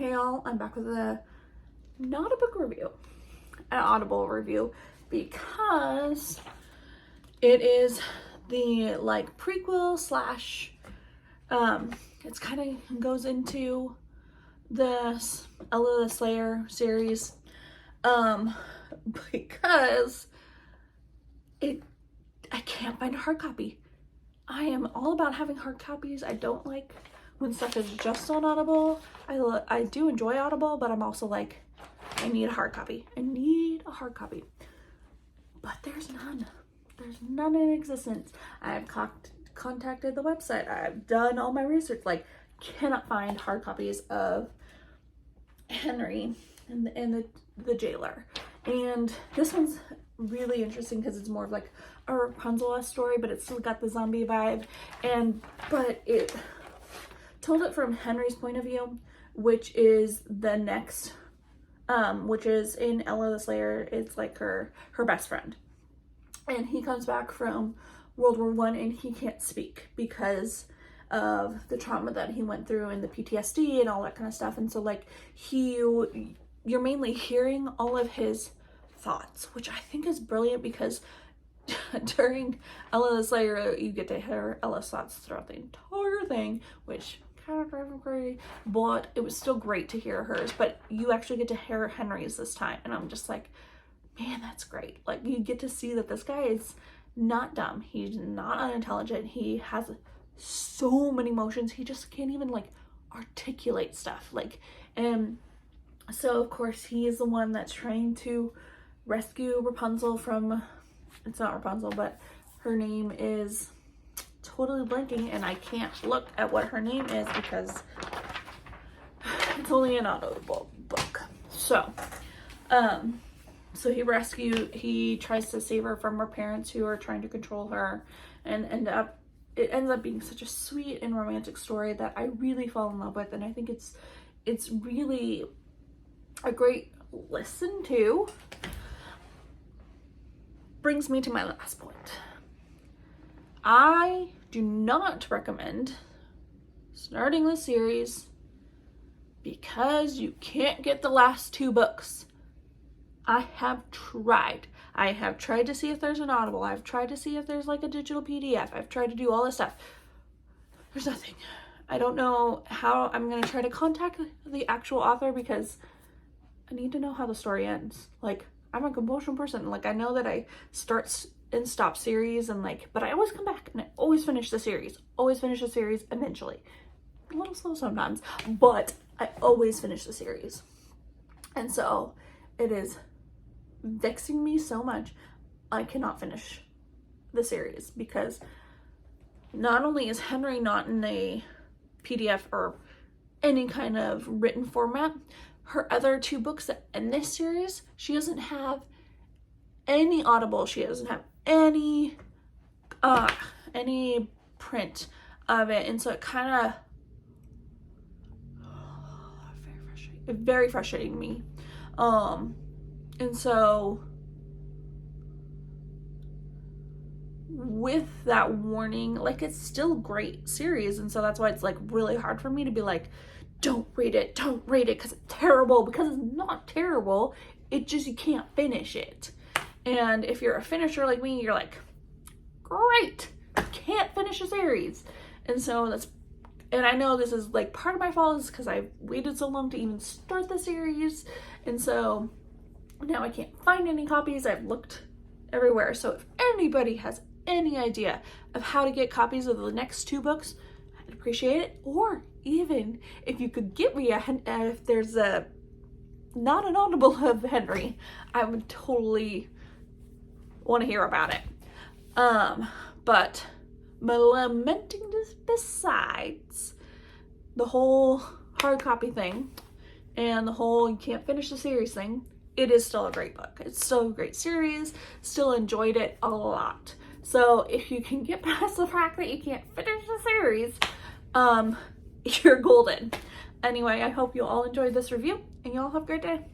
Hey y'all, I'm back with not a book review, an Audible review, because it is the like prequel slash, it's kind of goes into the Ella the Slayer series, because I can't find a hard copy. I am all about having hard copies. I don't like when stuff is just on Audible. I do enjoy Audible, but I'm also like, I need a hard copy. I need a hard copy. But there's none. There's none in existence. I've contacted the website. I've done all my research. Like, cannot find hard copies of Henry and the Gaoler. And this one's really interesting because it's more of like a Rapunzel story, but it's still got the zombie vibe. But it told it from Henry's point of view, which is the next, which is in Ella the Slayer. It's like her best friend, and he comes back from World War I and he can't speak because of the trauma that he went through and the PTSD and all that kind of stuff. And so like you're mainly hearing all of his thoughts, which I think is brilliant, because during Ella the Slayer you get to hear Ella's thoughts throughout the entire thing, which kind of drives me crazy, but it was still great to hear hers. But you actually get to hear Henry's this time, and I'm just like, man, that's great. Like, you get to see that this guy is not dumb, he's not unintelligent, he has so many emotions, he just can't even like articulate stuff. Like, and so of course he is the one that's trying to rescue Rapunzel from, it's not Rapunzel, but her name is totally blanking, and I can't look at what her name is because it's only an Audible book. So he tries to save her from her parents who are trying to control her, and it ends up being such a sweet and romantic story that I really fall in love with. And I think it's really a great listen to. Brings me to my last point. I do not recommend starting this series because you can't get the last 2 books. I have tried. I have tried to see if there's an Audible. I've tried to see if there's like a digital PDF. I've tried to do all this stuff. There's nothing. I don't know how I'm going to try to contact the actual author, because I need to know how the story ends. Like, I'm a compulsion person. Like, I know that I start and stop series, and like, but I always come back and I always finish the series. Always finish the series eventually. A little slow sometimes, but I always finish the series. And so it is vexing me so much. I cannot finish the series because not only is Henry not in a PDF or any kind of written format, her other 2 books that end this series, she doesn't have any Audible. She doesn't have any print of it, and so it kind of very frustrating me. And so with that warning, like, it's still a great series, and so that's why it's like really hard for me to be like, don't read it because it's terrible, because it's not terrible. It just, you can't finish it. And if you're a finisher like me, you're like, great, can't finish a series. And so and I know this is like part of my fault is because I waited so long to even start the series. And so now I can't find any copies. I've looked everywhere. So if anybody has any idea of how to get copies of the next 2 books, I'd appreciate it. Or even if you could get me if there's not an Audible of Henry, I would totally want to hear about it. But my lamenting this besides the whole hard copy thing and the whole you can't finish the series thing, it is still a great book. It's still a great series. Still enjoyed it a lot. So if you can get past the fact that you can't finish the series, you're golden. Anyway, I hope you all enjoyed this review, and you all have a great day.